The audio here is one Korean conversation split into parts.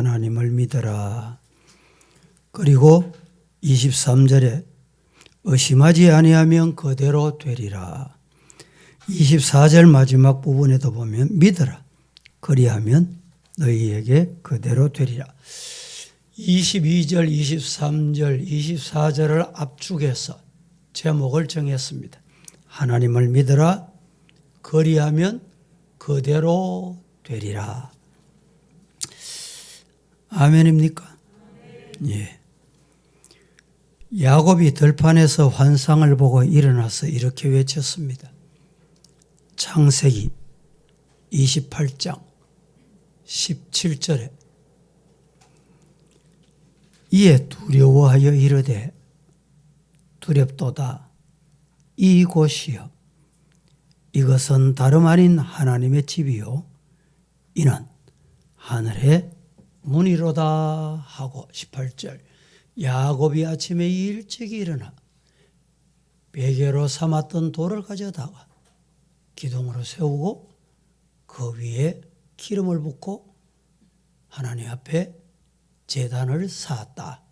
하나님을 믿어라. 그리고 23절에 의심하지 아니하면 그대로 되리라. 24절 마지막 부분에도 보면 믿어라. 그리하면 너희에게 그대로 되리라. 22절, 23절, 24절을 압축해서 제목을 정했습니다. 하나님을 믿어라. 그리하면 그대로 되리라. 아멘입니까? 예. 야곱이 들판에서 환상을 보고 일어나서 이렇게 외쳤습니다. 창세기 28장 17절에 이에 두려워하여 이르되 두렵도다. 이곳이여 이것은 다름 아닌 하나님의 집이요 이는 하늘의 문이로다 하고 18절 야곱이 아침에 일찍 일어나 베개로 삼았던 돌을 가져다가 기둥으로 세우고 그 위에 기름을 붓고 하나님 앞에 제단을 쌓았다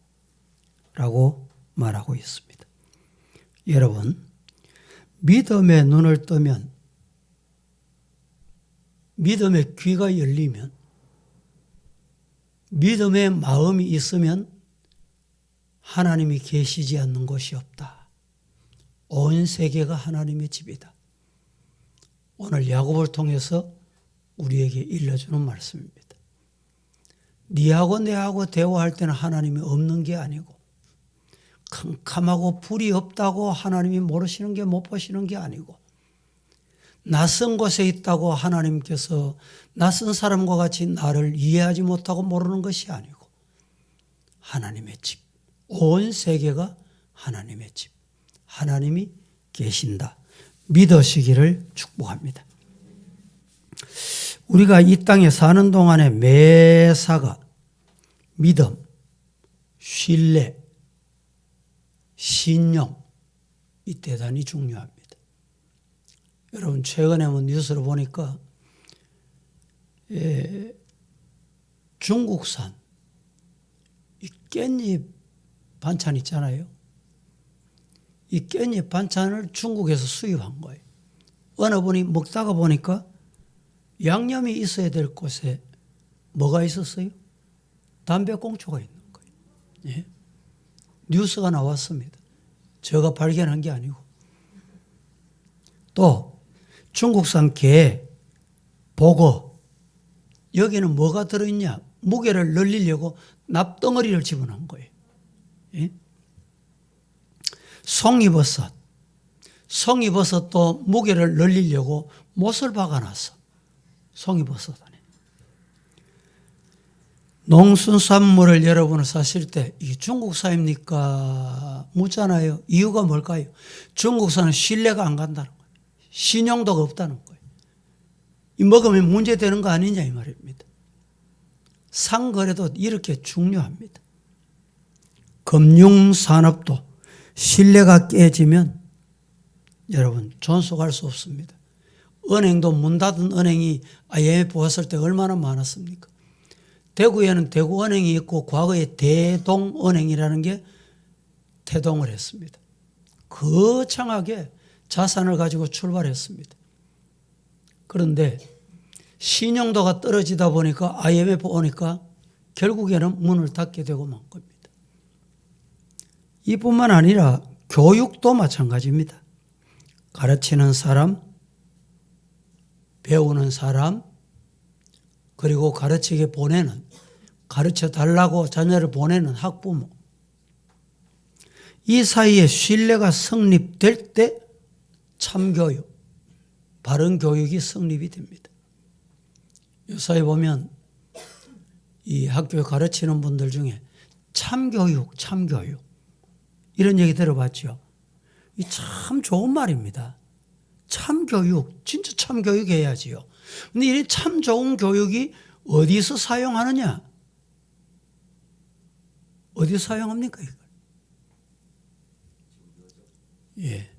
라고 말하고 있습니다. 여러분, 믿음의 눈을 뜨면, 믿음의 귀가 열리면, 믿음의 마음이 있으면 하나님이 계시지 않는 곳이 없다. 온 세계가 하나님의 집이다. 오늘 야곱을 통해서 우리에게 일러주는 말씀입니다. 네하고 내하고 대화할 때는 하나님이 없는 게 아니고 캄캄하고 불이 없다고 하나님이 모르시는 게 못 보시는 게 아니고 낯선 곳에 있다고 하나님께서 낯선 사람과 같이 나를 이해하지 못하고 모르는 것이 아니고 하나님의 집, 온 세계가 하나님의 집, 하나님이 계신다. 믿으시기를 축복합니다. 우리가 이 땅에 사는 동안에 매사가 믿음, 신뢰, 신용 이 대단히 중요합니다. 여러분 최근에 뉴스를 보니까 중국산 이 깻잎 반찬 있잖아요. 이 깻잎 반찬을 중국에서 수입한 거예요. 어느 분이 먹다가 보니까 양념이 있어야 될 곳에 뭐가 있었어요? 담배꽁초가 있는 거예요. 예? 뉴스가 나왔습니다. 제가 발견한 게 아니고. 또 중국산 게, 보거 여기는 뭐가 들어있냐? 무게를 늘리려고 납덩어리를 집어넣은 거예요. 예? 송이버섯도 무게를 늘리려고 못을 박아놨어. 송이버섯 안에. 농수산물을 여러분은 사실 때 이게 중국산입니까? 묻잖아요. 이유가 뭘까요? 중국산은 신뢰가 안 간다는 거예요. 신용도가 없다는 거예요. 이 먹으면 문제되는 거 아니냐 이 말입니다. 상거래도 이렇게 중요합니다. 금융산업도 신뢰가 깨지면 여러분 존속할 수 없습니다. 은행도 문 닫은 은행이 IMF 왔을 때 얼마나 많았습니까? 대구에는 대구은행이 있고 과거에 대동은행이라는 게 태동을 했습니다. 거창하게 자산을 가지고 출발했습니다. 그런데 신용도가 떨어지다 보니까 IMF 오니까 결국에는 문을 닫게 되고 만 겁니다. 이뿐만 아니라 교육도 마찬가지입니다. 가르치는 사람, 배우는 사람, 그리고 가르치게 보내는, 가르쳐 달라고 자녀를 보내는 학부모. 이 사이에 신뢰가 성립될 때 참교육, 바른 교육이 성립이 됩니다. 요사이 보면 이 학교에 가르치는 분들 중에 참교육 이런 얘기 들어봤죠. 이 참 좋은 말입니다. 참교육, 진짜 참교육 해야지요. 근데 이 참 좋은 교육이 어디서 사용하느냐? 어디서 사용합니까, 이걸? 예.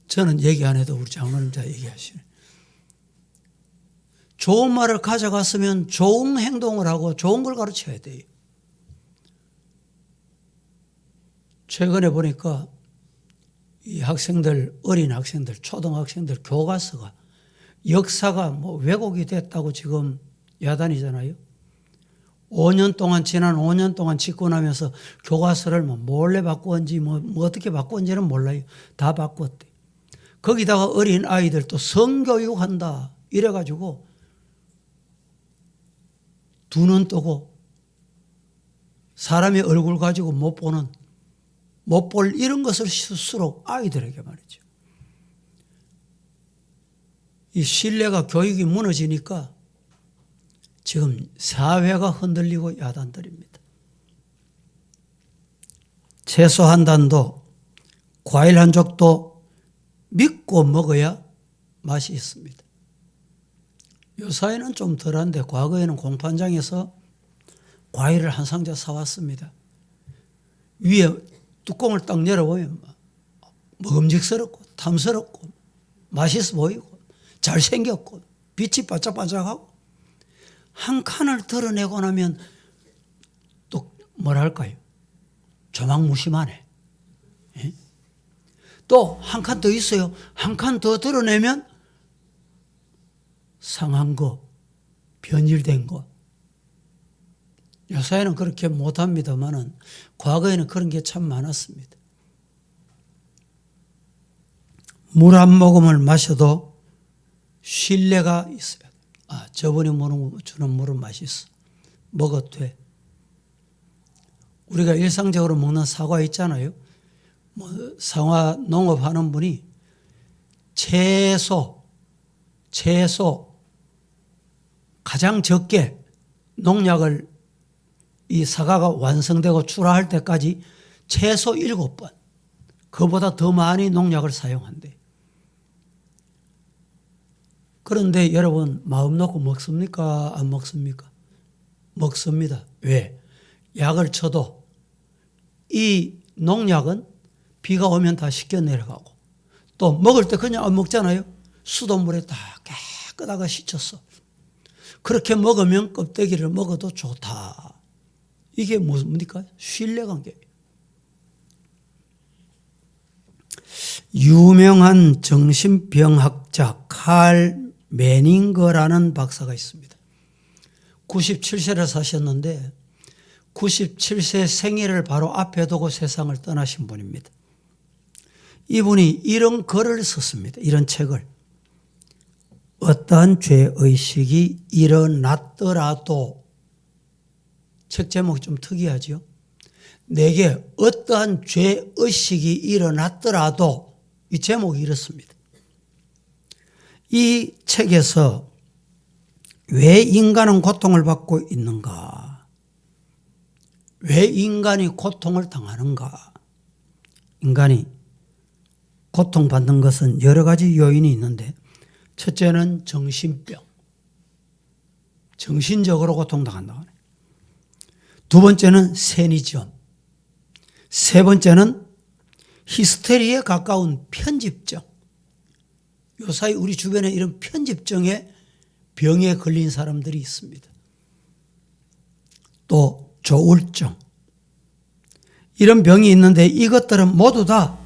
저는 얘기 안 해도 우리 장로님 다 얘기하시네. 좋은 말을 가져갔으면 좋은 행동을 하고 좋은 걸 가르쳐야 돼요. 최근에 보니까 이 학생들, 어린 학생들, 초등학생들 교과서가 역사가 뭐 왜곡이 됐다고 지금 야단이잖아요. 5년 동안, 지난 5년 동안 집권하면서 교과서를 뭐 몰래 바꾸었는지 뭐 어떻게 바꾸었는지는 몰라요. 다 바꾸었대. 거기다가 어린 아이들 또 성교육한다 이래가지고 두 눈 뜨고 사람의 얼굴 가지고 못 볼 이런 것을 스스로 아이들에게 말이죠. 이 신뢰가 교육이 무너지니까 지금 사회가 흔들리고 야단들입니다. 채소 한 단도, 과일 한 족도 믿고 먹어야 맛이 있습니다. 요사이는 좀 덜한데 과거에는 공판장에서 과일을 한 상자 사왔습니다. 위에 뚜껑을 딱 열어보면 먹음직스럽고 탐스럽고 맛있어 보이고 잘생겼고 빛이 반짝반짝하고 한 칸을 드러내고 나면 또 뭐랄까요? 조막무심하네. 예? 또 한 칸 더 있어요. 한 칸 더 드러내면 상한 거, 변질된 거. 요사이는 그렇게 못합니다만은 과거에는 그런 게 참 많았습니다. 물 한 모금을 마셔도 신뢰가 있어야 돼. 저분이 주는 물은 맛있어. 먹어도 돼. 우리가 일상적으로 먹는 사과 있잖아요. 상화 농업하는 분이 채소 가장 적게 농약을 이 사과가 완성되고 출하할 때까지 최소 7번, 그보다 더 많이 농약을 사용한대. 그런데 여러분 마음 놓고 먹습니까? 안 먹습니까? 먹습니다. 왜? 약을 쳐도 이 농약은 비가 오면 다 씻겨 내려가고 또 먹을 때 그냥 안 먹잖아요. 수돗물에 다 깨끗하게 씻혔어. 그렇게 먹으면 껍데기를 먹어도 좋다. 이게 뭡니까? 신뢰관계예요. 유명한 정신병학자 칼 메닝거라는 박사가 있습니다. 97세를 사셨는데 97세 생일을 바로 앞에 두고 세상을 떠나신 분입니다. 이분이 이런 글을 썼습니다. 이런 책을. 어떠한 죄의식이 일어났더라도, 책 제목이 좀 특이하죠. 내게 어떠한 죄의식이 일어났더라도, 이 제목이 이렇습니다. 이 책에서 왜 인간은 고통을 받고 있는가? 왜 인간이 고통을 당하는가? 인간이 고통받는 것은 여러 가지 요인이 있는데 첫째는 정신병. 정신적으로 고통당한다고 하네. 두 번째는 세니즘. 세 번째는 히스테리에 가까운 편집증. 요사이 우리 주변에 이런 편집증의 병에 걸린 사람들이 있습니다. 또 조울증. 이런 병이 있는데 이것들은 모두 다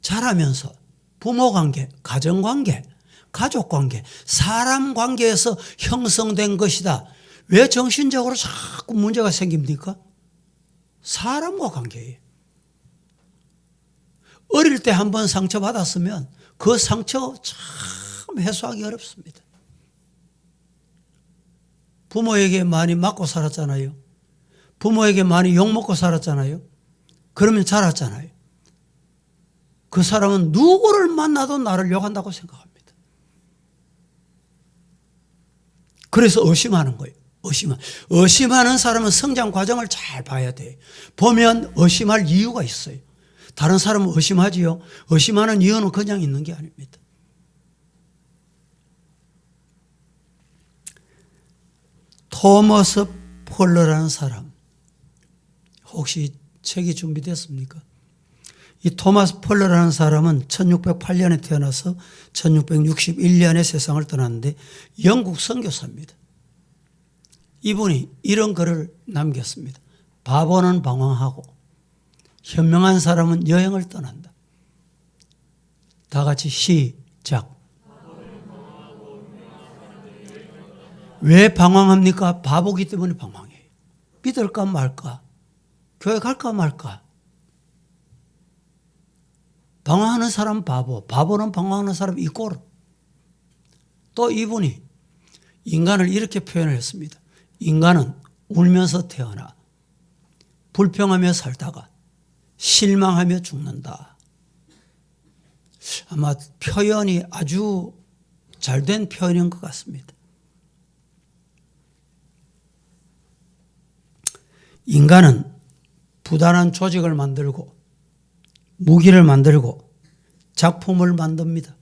자라면서 부모관계, 가정관계, 가족관계, 사람관계에서 형성된 것이다. 왜 정신적으로 자꾸 문제가 생깁니까? 사람과 관계예요. 어릴 때 한번 상처받았으면 그 상처 참 해소하기 어렵습니다. 부모에게 많이 맞고 살았잖아요. 부모에게 많이 욕먹고 살았잖아요. 그러면 자랐잖아요. 그 사람은 누구를 만나도 나를 욕한다고 생각합니다. 그래서 의심하는 거예요. 의심하는 사람은 성장 과정을 잘 봐야 돼요. 보면 의심할 이유가 있어요. 다른 사람은 의심하지요. 의심하는 이유는 그냥 있는 게 아닙니다. 토머스 폴러라는 사람, 혹시 책이 준비됐습니까? 이 토마스 폴러라는 사람은 1608년에 태어나서 1661년에 세상을 떠났는데 영국 선교사입니다. 이분이 이런 글을 남겼습니다. 바보는 방황하고 현명한 사람은 여행을 떠난다. 다 같이 시작. 왜 방황합니까? 바보기 때문에 방황해요. 믿을까 말까? 교회 갈까 말까? 방황하는 사람 바보, 바보는 방황하는 사람 이꼴. 또 이분이 인간을 이렇게 표현을 했습니다. 인간은 울면서 태어나 불평하며 살다가 실망하며 죽는다. 아마 표현이 아주 잘된 표현인 것 같습니다. 인간은 부단한 조직을 만들고 무기를 만들고 작품을 만듭니다.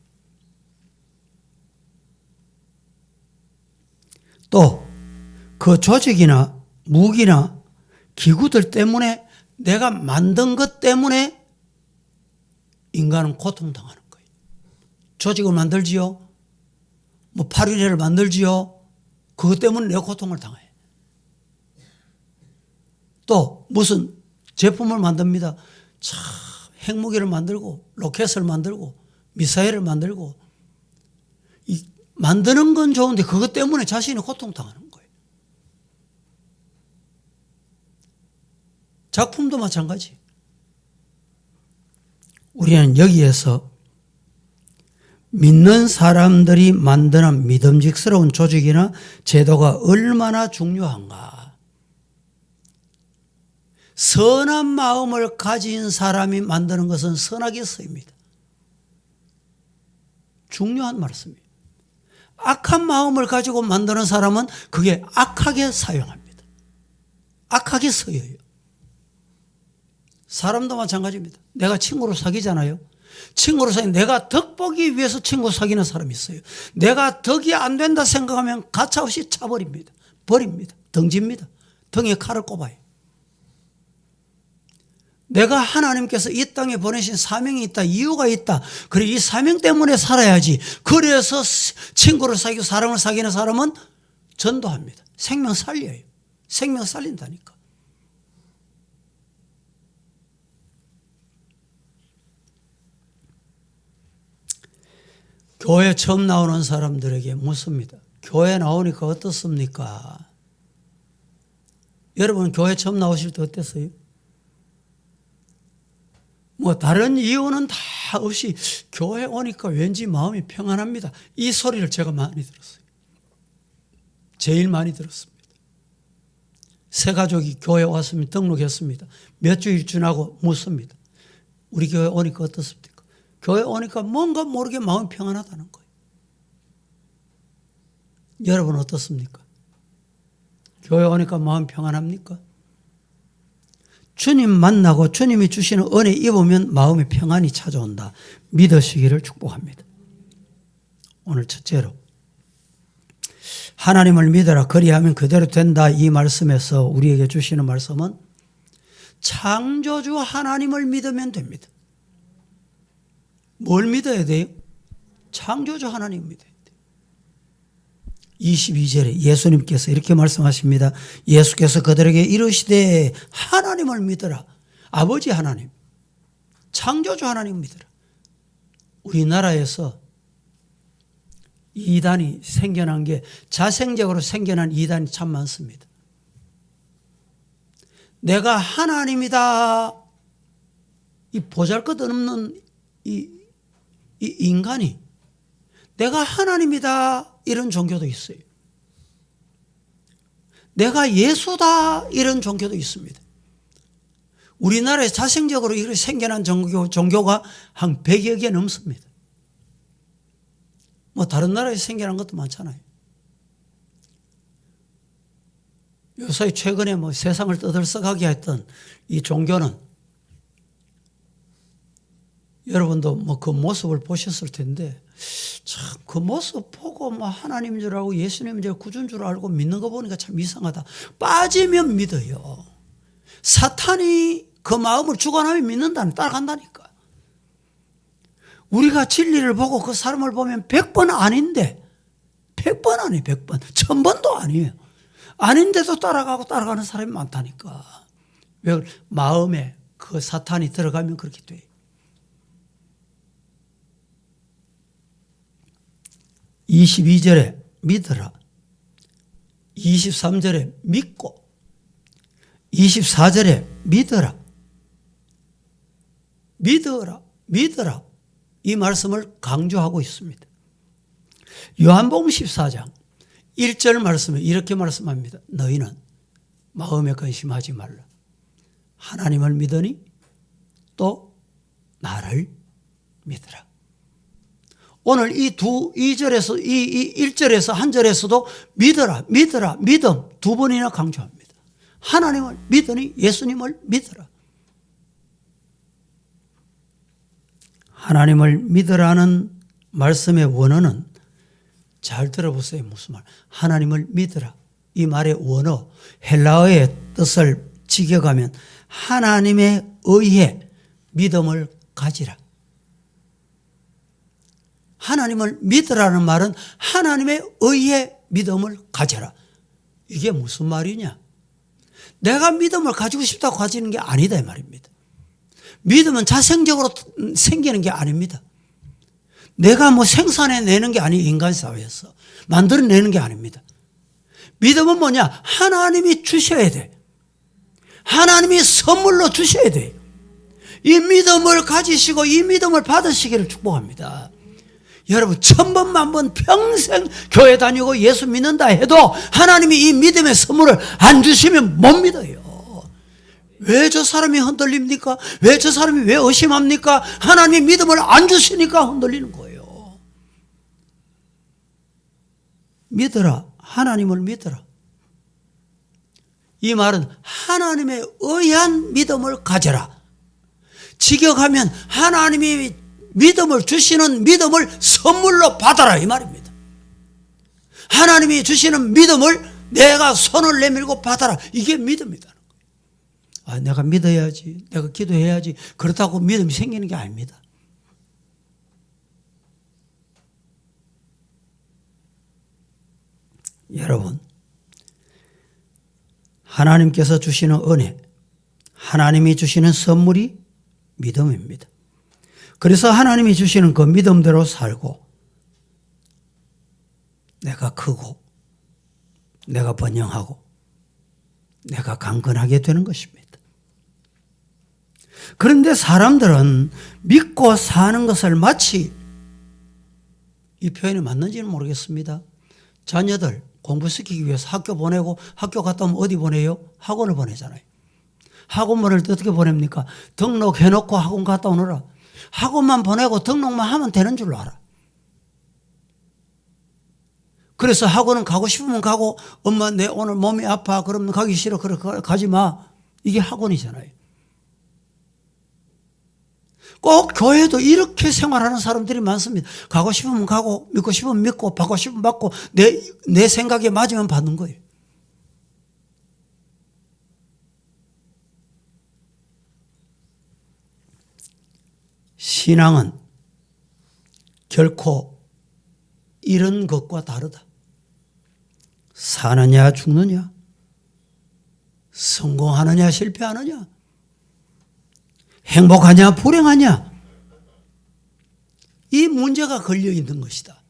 또 그 조직이나 무기나 기구들 때문에 내가 만든 것 때문에 인간은 고통당하는 거예요. 조직을 만들지요. 뭐 팔일회를 만들지요. 그것 때문에 내가 고통을 당해. 또 무슨 제품을 만듭니다. 참 핵무기를 만들고 로켓을 만들고 미사일을 만들고 만드는 건 좋은데 그것 때문에 자신이 고통당하는 거예요. 작품도 마찬가지. 우리는 여기에서 믿는 사람들이 만드는 믿음직스러운 조직이나 제도가 얼마나 중요한가. 선한 마음을 가진 사람이 만드는 것은 선하게 쓰입니다. 중요한 말씀이에요. 악한 마음을 가지고 만드는 사람은 그게 악하게 사용합니다. 악하게 쓰여요. 사람도 마찬가지입니다. 내가 친구로 사귀잖아요. 친구로 사귀는 내가 덕 보기 위해서 친구 사귀는 사람이 있어요. 내가 덕이 안 된다 생각하면 가차없이 차버립니다. 버립니다. 던집니다. 등에 칼을 꼽아요. 내가 하나님께서 이 땅에 보내신 사명이 있다. 이유가 있다. 그래 이 사명 때문에 살아야지. 그래서 친구를 사귀고 사람을 사귀는 사람은 전도합니다. 생명 살려요. 생명 살린다니까. 교회 처음 나오는 사람들에게 묻습니다. 교회 나오니까 어떻습니까? 여러분 교회 처음 나오실 때 어땠어요? 뭐 다른 이유는 다 없이 교회 오니까 왠지 마음이 평안합니다. 이 소리를 제가 많이 들었어요. 제일 많이 들었습니다. 새 가족이 교회 왔으면 등록했습니다. 몇 주일 지나고 묻습니다. 우리 교회 오니까 어떻습니까? 교회 오니까 뭔가 모르게 마음이 평안하다는 거예요. 여러분 어떻습니까? 교회 오니까 마음 평안합니까? 주님 만나고 주님이 주시는 은혜 입으면 마음의 평안이 찾아온다. 믿으시기를 축복합니다. 오늘 첫째로 하나님을 믿어라 그리하면 그대로 된다. 이 말씀에서 우리에게 주시는 말씀은 창조주 하나님을 믿으면 됩니다. 뭘 믿어야 돼요? 창조주 하나님 믿어야 돼요. 22절에 예수님께서 이렇게 말씀하십니다. 예수께서 그들에게 이르시되 하나님을 믿어라. 아버지 하나님, 창조주 하나님 믿어라. 우리나라에서 이단이 생겨난 게 자생적으로 생겨난 이단이 참 많습니다. 내가 하나님이다. 이 보잘것없는 이 인간이 내가 하나님이다 이런 종교도 있어요. 내가 예수다 이런 종교도 있습니다. 우리나라에 자생적으로 이렇게 생겨난 종교가 한 100여 개 넘습니다. 뭐 다른 나라에 생겨난 것도 많잖아요. 요새 최근에 뭐 세상을 떠들썩하게 했던 이 종교는 여러분도 뭐 그 모습을 보셨을 텐데 참 그 모습 보고 뭐 하나님인 줄 알고 예수님인 줄 구주인 줄 알고 믿는 거 보니까 참 이상하다. 빠지면 믿어요. 사탄이 그 마음을 주관하면 믿는다는 따라간다니까. 우리가 진리를 보고 그 사람을 보면 100번 아닌데, 100번 아니에요, 100번. 1000번도 아니에요. 아닌데도 따라가는 사람이 많다니까. 왜? 마음에 그 사탄이 들어가면 그렇게 돼요. 22절에 믿어라. 23절에 믿고, 24절에 믿어라. 믿어라. 이 말씀을 강조하고 있습니다. 요한복음 14장 1절 말씀에 이렇게 말씀합니다. 너희는 마음에 근심하지 말라. 하나님을 믿으니 또 나를 믿으라. 오늘 이 2절에서, 이 1절에서 한 절에서도 믿어라, 믿음 두 번이나 강조합니다. 하나님을 믿으니 예수님을 믿어라. 하나님을 믿으라는 말씀의 원어는 잘 들어보세요. 무슨 말? 하나님을 믿으라. 이 말의 원어, 헬라어의 뜻을 직역하면 하나님에 의해 믿음을 가지라. 하나님을 믿으라는 말은 하나님에 의해 믿음을 가져라. 이게 무슨 말이냐? 내가 믿음을 가지고 싶다고 가지는 게 아니다 이 말입니다. 믿음은 자생적으로 생기는 게 아닙니다. 내가 뭐 생산해내는 게 아니, 인간 사회에서 만들어내는 게 아닙니다. 믿음은 뭐냐? 하나님이 주셔야 돼. 하나님이 선물로 주셔야 돼. 이 믿음을 가지시고 이 믿음을 받으시기를 축복합니다. 여러분 1000번 만번 평생 교회 다니고 예수 믿는다 해도 하나님이 이 믿음의 선물을 안 주시면 못 믿어요. 왜 저 사람이 흔들립니까? 왜 저 사람이 왜 의심합니까? 하나님이 믿음을 안 주시니까 흔들리는 거예요. 믿어라. 하나님을 믿어라. 이 말은 하나님에 의한 믿음을 가져라. 직역하면 하나님이 믿음을 주시는 믿음을 선물로 받아라 이 말입니다. 하나님이 주시는 믿음을 내가 손을 내밀고 받아라. 이게 믿음이다. 아, 내가 믿어야지, 내가 기도해야지, 그렇다고 믿음이 생기는 게 아닙니다. 여러분, 하나님께서 주시는 은혜, 하나님이 주시는 선물이 믿음입니다. 그래서 하나님이 주시는 그 믿음대로 살고 내가 크고 내가 번영하고 내가 강건하게 되는 것입니다. 그런데 사람들은 믿고 사는 것을 마치, 이 표현이 맞는지는 모르겠습니다. 자녀들 공부시키기 위해서 학교 보내고 학교 갔다 오면 어디 보내요? 학원을 보내잖아요. 학원 보낼 때 어떻게 보냅니까? 등록해놓고 학원 갔다 오느라. 학원만 보내고 등록만 하면 되는 줄로 알아. 그래서 학원은 가고 싶으면 가고, 엄마 내 오늘 몸이 아파 그러면 가기 싫어 그래 가지 마. 이게 학원이잖아요. 꼭 교회도 이렇게 생활하는 사람들이 많습니다. 가고 싶으면 가고 믿고 싶으면 믿고 받고 싶으면 받고 내 생각에 맞으면 받는 거예요. 신앙은 결코 이런 것과 다르다. 사느냐 죽느냐, 성공하느냐 실패하느냐, 행복하냐 불행하냐, 이 문제가 걸려 있는 것이다.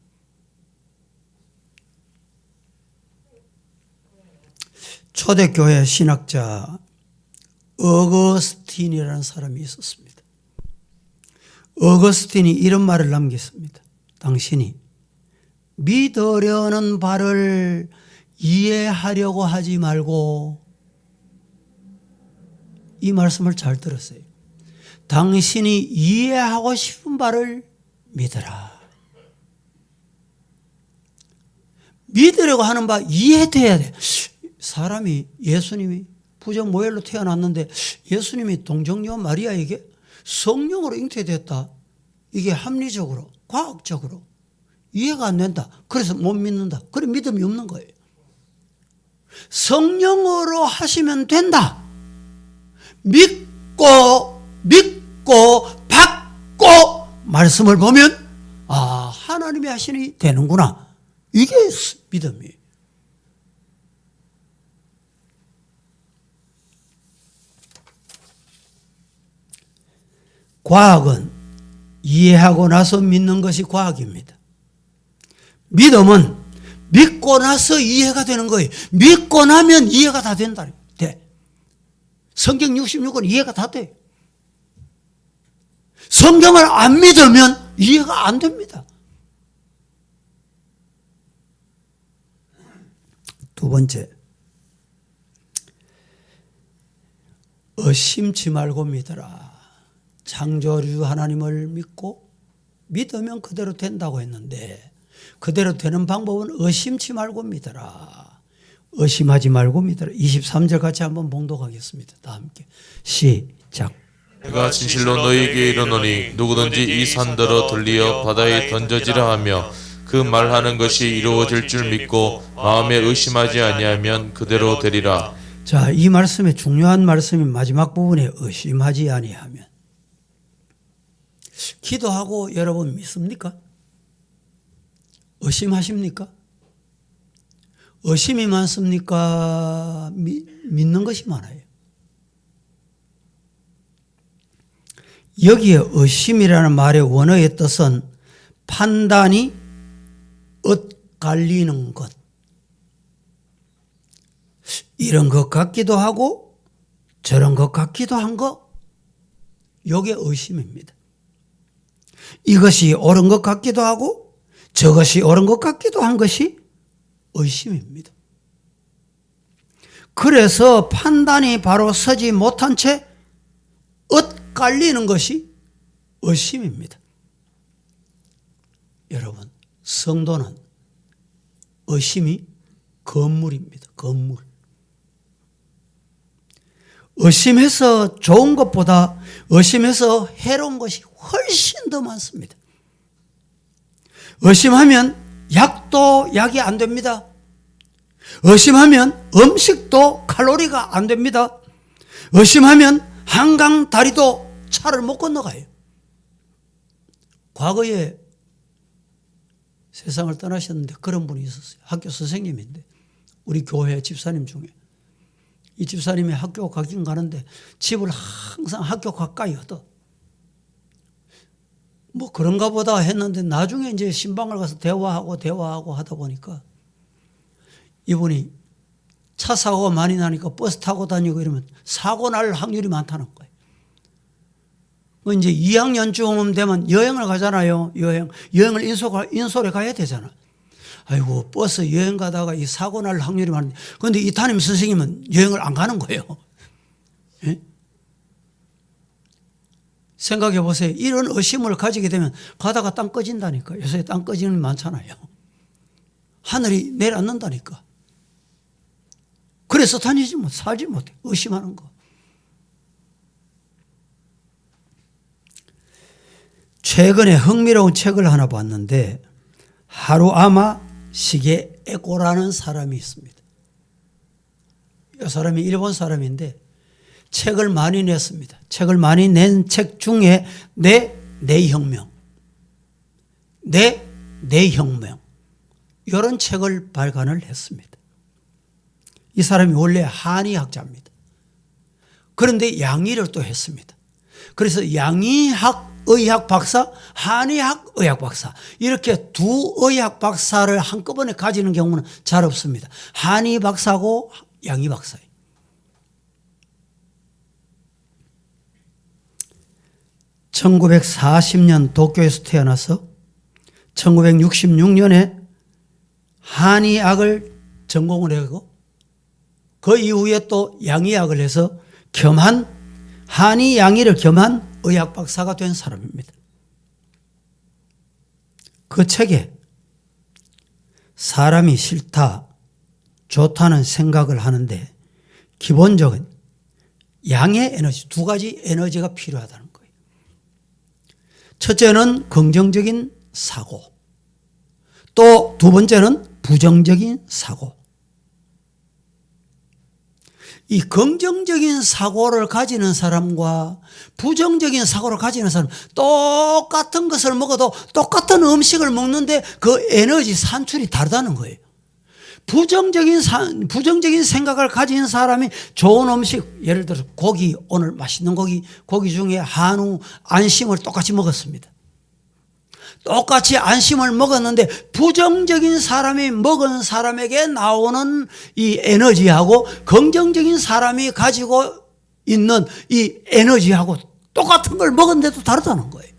초대교회 신학자 어거스틴이라는 사람이 있었습니다. 어거스틴이 이런 말을 남겼습니다. 당신이 믿으려는 바를 이해하려고 하지 말고, 이 말씀을 잘 들었어요. 당신이 이해하고 싶은 바를 믿어라. 믿으려고 하는 바 이해돼야 돼. 사람이, 예수님이 부정모혈로 태어났는데 예수님이 동정녀 마리아에게 성령으로 잉태됐다. 이게 합리적으로, 과학적으로 이해가 안 된다. 그래서 못 믿는다. 그래 믿음이 없는 거예요. 성령으로 하시면 된다. 믿고 받고 말씀을 보면 하나님이 하시니 되는구나. 이게 믿음이에요. 과학은 이해하고 나서 믿는 것이 과학입니다. 믿음은 믿고 나서 이해가 되는 거예요. 믿고 나면 이해가 다 된다. 성경 66은 이해가 다 돼요. 성경을 안 믿으면 이해가 안 됩니다. 두 번째, 의심치 말고 믿어라. 창조주 하나님을 믿고 믿으면 그대로 된다고 했는데 그대로 되는 방법은 의심치 말고 믿어라. 의심하지 말고 믿어라. 23절 같이 한번 봉독하겠습니다. 다 함께 시작. 내가 진실로 너희에게 이르노니 누구든지 이 산더러 들리어 바다에 던져지라 하며 그 말하는 것이 이루어질 줄 믿고 마음에 의심하지 아니하면 그대로 되리라. 자, 이 말씀의 중요한 말씀이 마지막 부분에 의심하지 아니하면. 기도하고 여러분 믿습니까? 의심하십니까? 의심이 많습니까? 믿는 것이 많아요. 여기에 의심이라는 말의 원어의 뜻은 판단이 엇갈리는 것. 이런 것 같기도 하고 저런 것 같기도 한 것. 이게 의심입니다. 이것이 옳은 것 같기도 하고 저것이 옳은 것 같기도 한 것이 의심입니다. 그래서 판단이 바로 서지 못한 채 엇갈리는 것이 의심입니다. 여러분, 성도는 의심이 건물입니다. 건물. 의심해서 좋은 것보다 의심해서 해로운 것이 훨씬 더 많습니다. 의심하면 약도 약이 안 됩니다. 의심하면 음식도 칼로리가 안 됩니다. 의심하면 한강 다리도 차를 못 건너가요. 과거에 세상을 떠나셨는데 그런 분이 있었어요. 학교 선생님인데 우리 교회 집사님 중에 이 집사님이 학교 가긴 가는데 집을 항상 학교 가까이 얻어. 뭐 그런가 보다 했는데 나중에 이제 신방을 가서 대화하고 하다 보니까 이분이 차 사고가 많이 나니까 버스 타고 다니고 이러면 사고 날 확률이 많다는 거예요. 뭐 이제 2학년쯤 되면 여행을 가잖아요. 여행을 인솔에 가야 되잖아. 아이고 버스 여행 가다가 이 사고 날 확률이 많은데 그런데 이 담임 선생님은 여행을 안 가는 거예요. 예? 생각해 보세요. 이런 의심을 가지게 되면 가다가 땅 꺼진다니까. 요새 땅 꺼지는 게 많잖아요. 하늘이 내려앉는다니까. 그래서 다니지 못, 살지 못해. 의심하는 거. 최근에 흥미로운 책을 하나 봤는데 하루아마 시게에코라는 사람이 있습니다. 이 사람이 일본 사람인데 책을 많이 냈습니다. 책을 많이 낸 책 중에 내 혁명 이런 책을 발간을 했습니다. 이 사람이 원래 한의학자입니다. 그런데 양의를 또 했습니다. 그래서 양의학 의학 박사, 한의학 의학 박사 이렇게 두 의학 박사를 한꺼번에 가지는 경우는 잘 없습니다. 한의 박사고 양의 박사예요. (1940년) 도쿄에서 태어나서 1966년에 한의학을 전공을 하고 그 이후에 또 양의학을 해서 겸한 한의 양의를 겸한 의학 박사가 된 사람입니다. 그 책에 사람이 싫다, 좋다는 생각을 하는데 기본적인 양의 에너지, 두 가지 에너지가 필요하다는 거예요. 첫째는 긍정적인 사고, 또 두 번째는 부정적인 사고. 이 긍정적인 사고를 가지는 사람과 부정적인 사고를 가지는 사람, 똑같은 것을 먹어도 똑같은 음식을 먹는데 그 에너지 산출이 다르다는 거예요. 부정적인 생각을 가진 사람이 좋은 음식, 예를 들어서 고기, 오늘 맛있는 고기 중에 한우, 안심을 똑같이 먹었습니다. 똑같이 안심을 먹었는데 부정적인 사람이 먹은 사람에게 나오는 이 에너지하고 긍정적인 사람이 가지고 있는 이 에너지하고 똑같은 걸 먹었는데도 다르다는 거예요.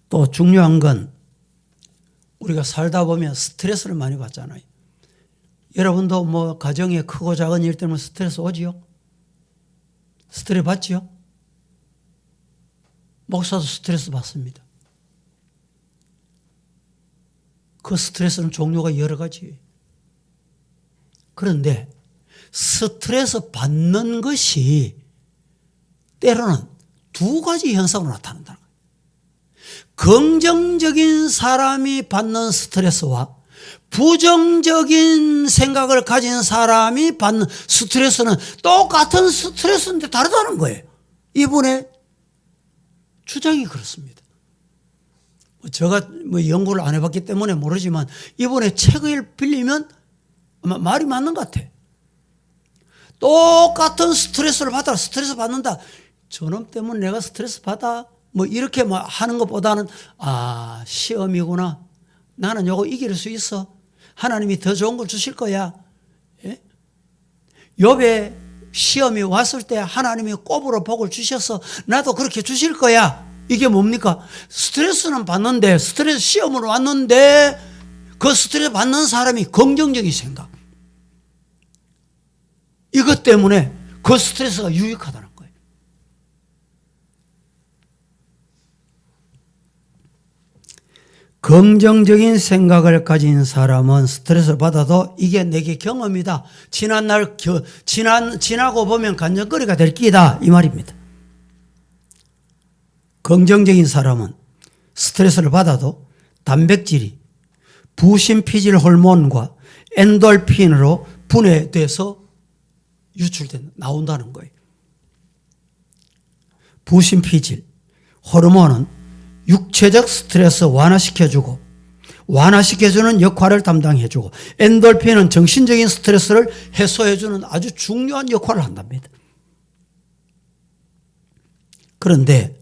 또 중요한 건 우리가 살다 보면 스트레스를 많이 받잖아요. 여러분도 뭐 가정에 크고 작은 일 때문에 스트레스 오지요? 스트레스 받지요? 목사도 스트레스 받습니다. 그 스트레스는 종류가 여러 가지예요. 그런데 스트레스 받는 것이 때로는 두 가지 현상으로 나타난다는 거예요. 긍정적인 사람이 받는 스트레스와 부정적인 생각을 가진 사람이 받는 스트레스는 똑같은 스트레스인데 다르다는 거예요. 이분의 주장이 그렇습니다. 제가 뭐 연구를 안 해봤기 때문에 모르지만 이분의 책을 빌리면 아마 말이 맞는 것 같아. 똑같은 스트레스를 받아, 스트레스 받는다. 저놈 때문에 내가 스트레스 받아. 뭐 이렇게 뭐 하는 것보다는 시험이구나. 나는 요거 이길 수 있어. 하나님이 더 좋은 걸 주실 거야. 예? 욥의 시험이 왔을 때 하나님이 꼽으로 복을 주셔서 나도 그렇게 주실 거야. 이게 뭡니까? 스트레스는 받는데, 스트레스 시험으로 왔는데 그 스트레스 받는 사람이 긍정적인 생각. 이것 때문에 그 스트레스가 유익하다는 거예요. 긍정적인 생각을 가진 사람은 스트레스를 받아도 이게 내게 경험이다. 지나고 보면 간증거리가 될 끼다. 이 말입니다. 긍정적인 사람은 스트레스를 받아도 단백질이 부신피질 호르몬과 엔돌핀으로 분해돼서 나온다는 거예요. 부신피질 호르몬은 육체적 스트레스 완화시켜주고 완화시켜주는 역할을 담당해주고 엔돌핀은 정신적인 스트레스를 해소해주는 아주 중요한 역할을 한답니다. 그런데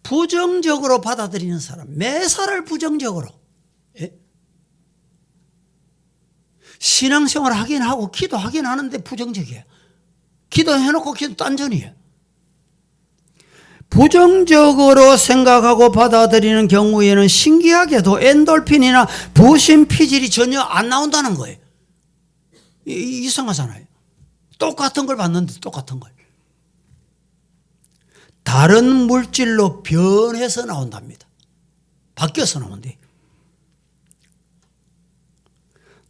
부정적으로 받아들이는 사람, 매사를 부정적으로 신앙생활 하긴 하고 기도하긴 하는데 부정적이에요. 기도해놓고 기도 딴전이에요. 부정적으로 생각하고 받아들이는 경우에는 신기하게도 엔돌핀이나 부신피질이 전혀 안 나온다는 거예요. 이상하잖아요. 똑같은 걸 받는데 똑같은 걸. 다른 물질로 변해서 나온답니다. 바뀌어서 나온대.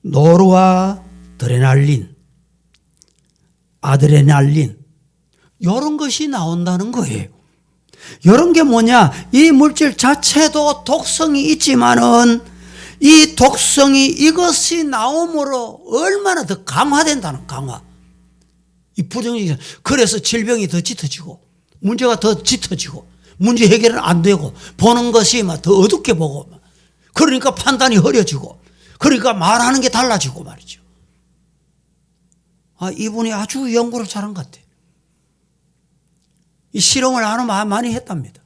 노르아드레날린, 아드레날린 이런 것이 나온다는 거예요. 이런 게 뭐냐? 이 물질 자체도 독성이 있지만은 이 독성이 이것이 나옴으로 얼마나 더 강화된다는 강화. 이 부정적인 그래서 질병이 더 짙어지고 문제가 더 짙어지고 문제 해결은 안 되고 보는 것이 막 더 어둡게 보고 그러니까 판단이 흐려지고 그러니까 말하는 게 달라지고 말이죠. 이분이 아주 연구를 잘한 것 같아요. 이 실험을 아주 많이 했답니다.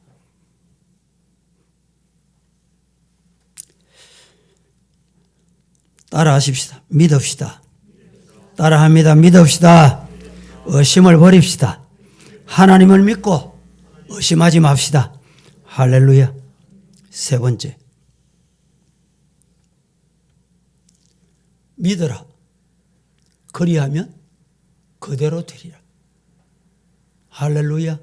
따라하십시다. 믿읍시다. 따라합니다. 믿읍시다. 의심을 버립시다. 하나님을 믿고 의심하지 맙시다. 할렐루야. 세 번째. 믿어라. 그리하면 그대로 되리라. 할렐루야.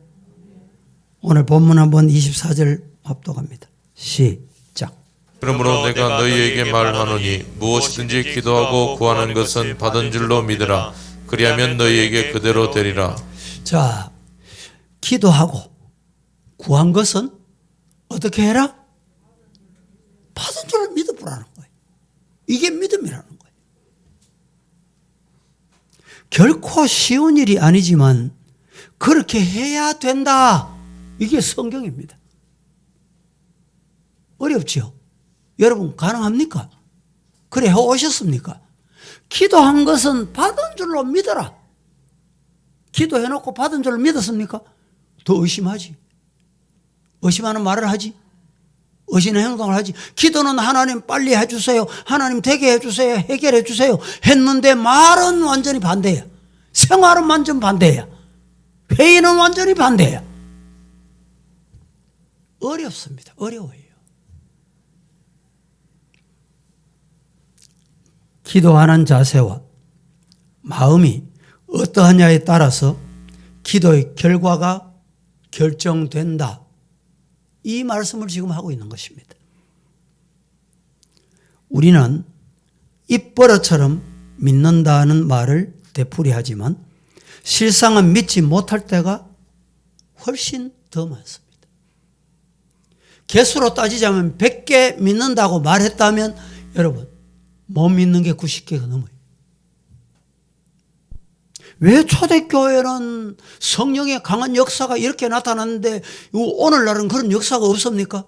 오늘 본문 한번 24절 합독합니다. 시작. 그러므로 내가 너희에게 말하노니 무엇이든지 기도하고 구하는 것은 받은 줄로 믿으라. 그리하면 너희에게 그대로 되리라. 자, 기도하고 구한 것은 어떻게 해라? 받은 줄로 믿어보라는 거예요. 이게 믿음이라는 거예요. 결코 쉬운 일이 아니지만 그렇게 해야 된다. 이게 성경입니다. 어렵지요? 여러분 가능합니까? 그래 해오셨습니까? 기도한 것은 받은 줄로 믿어라. 기도해놓고 받은 줄로 믿었습니까? 더 의심하지. 의심하는 말을 하지. 의심하는 행동을 하지. 기도는 하나님 빨리 해주세요. 하나님 되게 해주세요. 해결해 주세요. 했는데 말은 완전히 반대야. 생활은 완전 반대야. 회의는 완전히 반대야. 어렵습니다. 어려워요. 기도하는 자세와 마음이 어떠하냐에 따라서 기도의 결과가 결정된다. 이 말씀을 지금 하고 있는 것입니다. 우리는 입버릇처럼 믿는다는 말을 되풀이하지만 실상은 믿지 못할 때가 훨씬 더 많습니다. 개수로 따지자면 100개 믿는다고 말했다면 여러분 못 믿는 게 90개가 넘어요. 왜 초대교회는 성령의 강한 역사가 이렇게 나타났는데 오늘날은 그런 역사가 없습니까?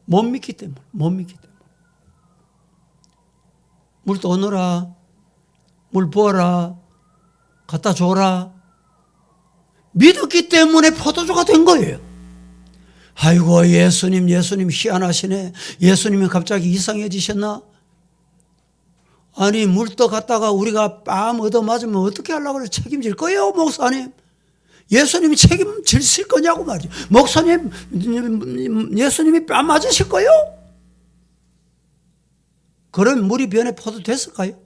못 믿기 때문에. 못 믿기 때문에. 물 떠넣어라. 물 부어라. 갖다 줘라. 믿었기 때문에 포도주가 된 거예요. 아이고 예수님 희한하시네. 예수님이 갑자기 이상해지셨나? 아니 물떠 갔다가 우리가 뺨 얻어맞으면 어떻게 하려고 그래? 책임질 거예요 목사님? 예수님이 책임질 거냐고 말이죠. 목사님 예수님이 뺨 맞으실 거예요? 그럼 물이 변해 포도 됐을까요?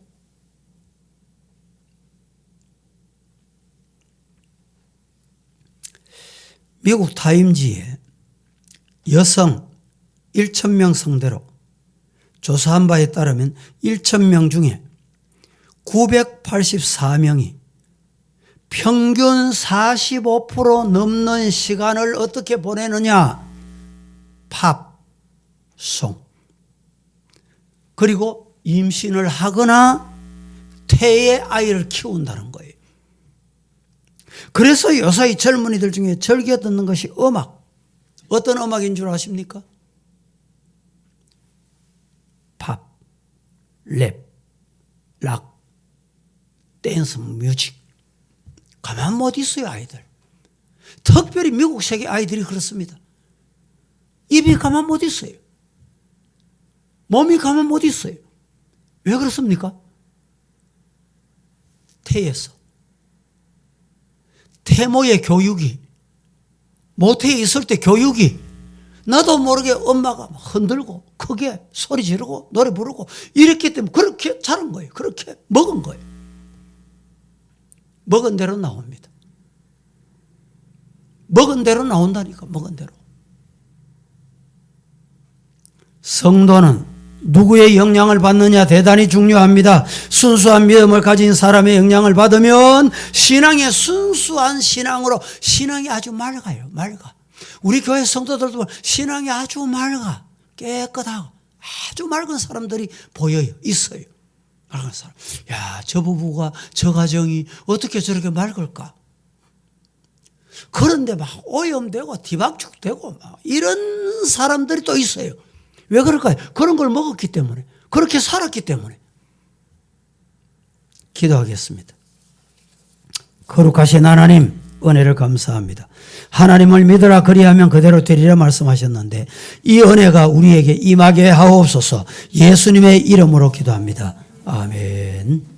미국 타임지에 여성 1,000명 상대로 조사한 바에 따르면 1,000명 중에 984명이 평균 45% 넘는 시간을 어떻게 보내느냐? 팝, 송. 그리고 임신을 하거나 태의 아이를 키운다는 거예요. 그래서 요사이 젊은이들 중에 즐겨 듣는 것이 음악. 어떤 음악인 줄 아십니까? 팝, 랩, 락, 댄스, 뮤직. 가만 못 있어요 아이들. 특별히 미국 세계 아이들이 그렇습니다. 입이 가만 못 있어요. 몸이 가만 못 있어요. 왜 그렇습니까? 태에서 태모의 교육이 모태에 있을 때 교육이 나도 모르게 엄마가 흔들고 크게 소리 지르고 노래 부르고 이랬기 때문에 그렇게 자란 거예요. 그렇게 먹은 거예요. 먹은 대로 나옵니다. 먹은 대로 나온다니까. 먹은 대로. 성도는 누구의 영향을 받느냐 대단히 중요합니다. 순수한 믿음을 가진 사람의 영향을 받으면 신앙의 순수한 신앙으로 신앙이 아주 맑아요. 맑아. 우리 교회 성도들도 신앙이 아주 맑아. 깨끗하고 아주 맑은 사람들이 보여요. 있어요. 맑은 사람. 야, 저 부부가 저 가정이 어떻게 저렇게 맑을까? 그런데 막 오염되고 뒤박죽되고 막 이런 사람들이 또 있어요. 왜 그럴까요? 그런 걸 먹었기 때문에. 그렇게 살았기 때문에. 기도하겠습니다. 거룩하신 하나님, 은혜를 감사합니다. 하나님을 믿으라 그리하면 그대로 되리라 말씀하셨는데 이 은혜가 우리에게 임하게 하옵소서. 예수님의 이름으로 기도합니다. 아멘.